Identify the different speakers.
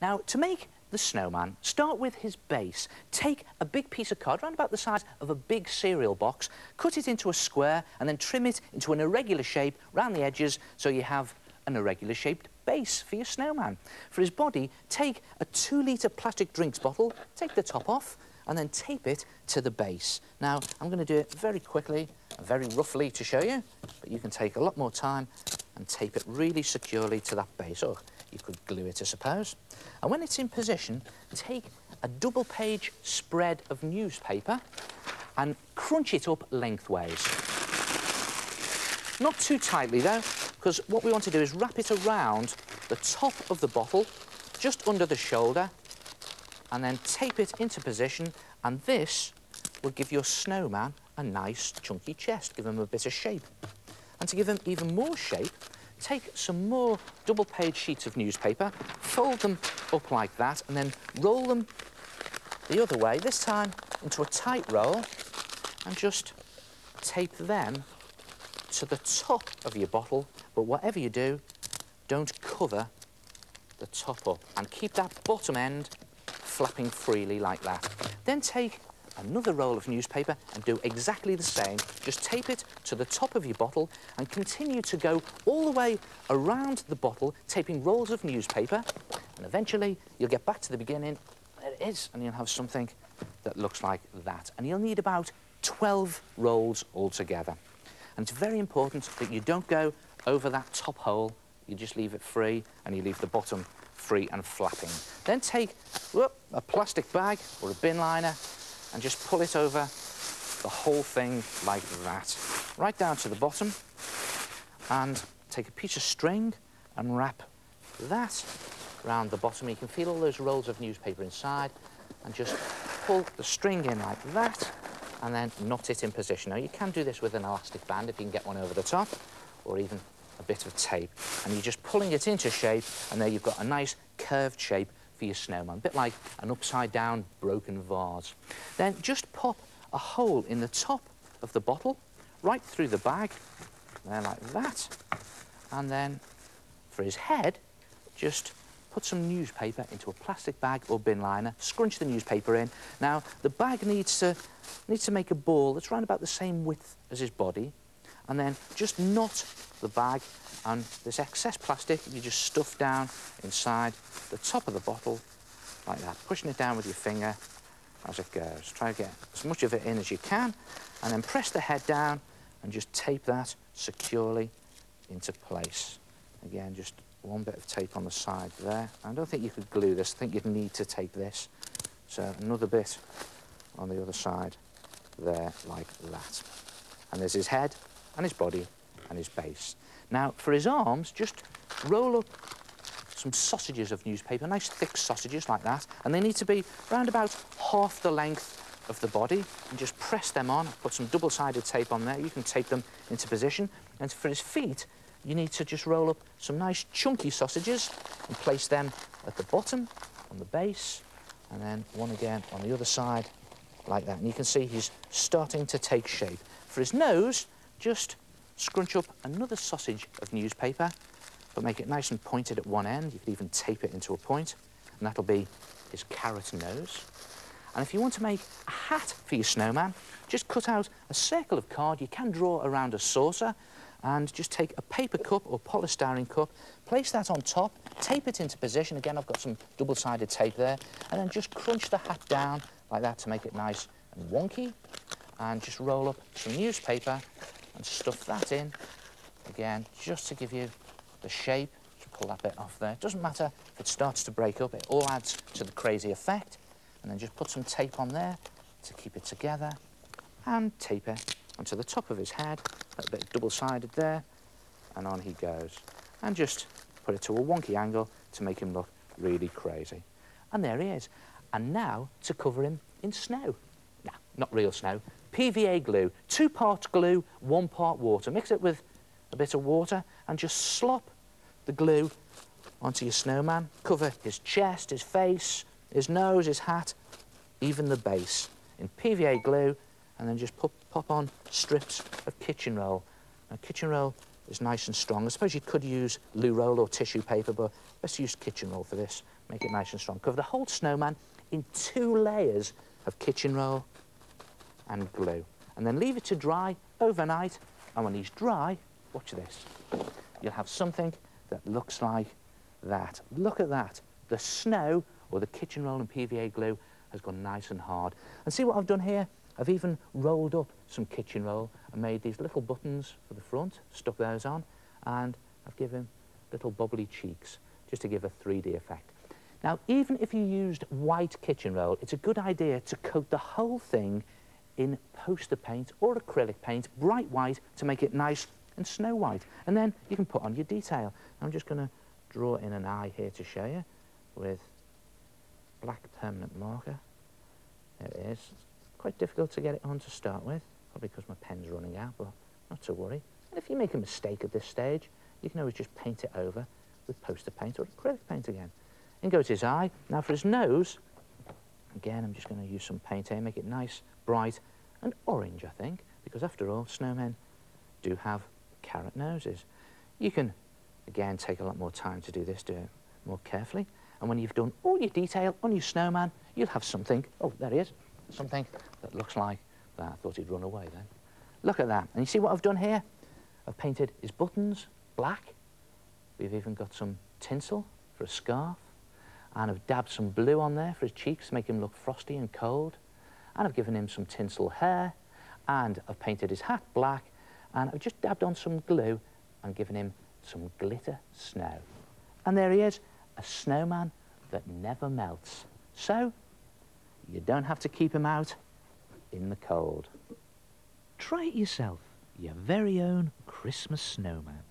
Speaker 1: Now, to make the snowman, start with his base. Take a big piece of card, around about the size of a big cereal box, cut it into a square and then trim it into an irregular shape round the edges so you have an irregular shaped base for your snowman. For his body, take a 2-litre plastic drinks bottle, take the top off and then tape it to the base. Now, I'm going to do it very quickly and very roughly to show you, but you can take a lot more time and tape it really securely to that base. Or you could glue it, I suppose. And when it's in position, take a double-page spread of newspaper and crunch it up lengthways. Not too tightly, though, because what we want to do is wrap it around the top of the bottle, just under the shoulder, and then tape it into position, and this will give your snowman a nice, chunky chest, give him a bit of shape. And to give him even more shape, take some more double-page sheets of newspaper, fold them up like that, and then roll them the other way, this time into a tight roll, and just tape them to the top of your bottle. But whatever you do, don't cover the top up, and keep that bottom end flapping freely like that. Then take another roll of newspaper and do exactly the same. Just tape it to the top of your bottle and continue to go all the way around the bottle, taping rolls of newspaper, and eventually you'll get back to the beginning. There it is, and you'll have something that looks like that. And you'll need about 12 rolls altogether. And it's very important that you don't go over that top hole. You just leave it free, and you leave the bottom free and flapping. Then take a plastic bag or a bin liner and just pull it over the whole thing like that, right down to the bottom, and take a piece of string and wrap that around the bottom. You can feel all those rolls of newspaper inside, and just pull the string in like that, and then knot it in position. Now, you can do this with an elastic band if you can get one over the top, or even a bit of tape. And you're just pulling it into shape, and there you've got a nice curved shape for your snowman, a bit like an upside-down broken vase. Then just pop a hole in the top of the bottle, right through the bag, there like that. And then for his head, just put some newspaper into a plastic bag or bin liner, scrunch the newspaper in. Now, the bag needs to make a ball that's around about the same width as his body, and then just knot the bag, and this excess plastic you just stuff down inside the top of the bottle like that, pushing it down with your finger as it goes. Try to get as much of it in as you can, and then press the head down and just tape that securely into place. Again, just one bit of tape on the side there. I don't think you could glue this, I think you'd need to tape this. So another bit on the other side there like that. And there's his head and his body and his base. Now, for his arms, just roll up some sausages of newspaper, nice thick sausages like that, and they need to be round about half the length of the body, and just press them on. Put some double-sided tape on there. You can tape them into position. And for his feet, you need to just roll up some nice chunky sausages and place them at the bottom, on the base, and then one again on the other side like that. And you can see he's starting to take shape. For his nose, just scrunch up another sausage of newspaper, but make it nice and pointed at one end. You could even tape it into a point, and that'll be his carrot nose. And if you want to make a hat for your snowman, just cut out a circle of card. You can draw around a saucer, and just take a paper cup or polystyrene cup, place that on top, tape it into position. Again, I've got some double-sided tape there, and then just crunch the hat down like that to make it nice and wonky, and just roll up some newspaper and stuff that in, again, just to give you the shape. Just pull that bit off there. It doesn't matter if it starts to break up, it all adds to the crazy effect. And then just put some tape on there to keep it together, and tape it onto the top of his head, a bit double-sided there, and on he goes. And just put it to a wonky angle to make him look really crazy. And there he is. And now to cover him in snow. No, not real snow. PVA glue, 2 parts glue, 1 part water. Mix it with a bit of water and just slop the glue onto your snowman. Cover his chest, his face, his nose, his hat, even the base in PVA glue, and then just pop on strips of kitchen roll. Now, kitchen roll is nice and strong. I suppose you could use loo roll or tissue paper, but best use kitchen roll for this. make it nice and strong. Cover the whole snowman in 2 layers of kitchen roll and glue. And then leave it to dry overnight. And when he's dry, watch this. You'll have something that looks like that. Look at that. The snow, or the kitchen roll and PVA glue, has gone nice and hard. And see what I've done here? I've even rolled up some kitchen roll and made these little buttons for the front, stuck those on, and I've given little bubbly cheeks, just to give a 3D effect. Now, even if you used white kitchen roll, it's a good idea to coat the whole thing in poster paint or acrylic paint, bright white, to make it nice and snow white. And then you can put on your detail. I'm just going to draw in an eye here to show you with black permanent marker. There it is. Quite difficult to get it on to start with, probably because my pen's running out, but not to worry. And if you make a mistake at this stage, you can always just paint it over with poster paint or acrylic paint again. In goes his eye. Now for his nose, again, I'm just going to use some paint here, make it nice, bright and orange, I think, because after all, snowmen do have carrot noses. You can, again, take a lot more time to do this, do it more carefully. And when you've done all your detail on your snowman, you'll have something, oh, there he is, something that looks like that. I thought he'd run away then. Look at that. And you see what I've done here? I've painted his buttons black. We've even got some tinsel for a scarf. And I've dabbed some blue on there for his cheeks to make him look frosty and cold. And I've given him some tinsel hair. And I've painted his hat black. And I've just dabbed on some glue and given him some glitter snow. And there he is, a snowman that never melts. So, you don't have to keep him out in the cold. Try it yourself, your very own Christmas snowman.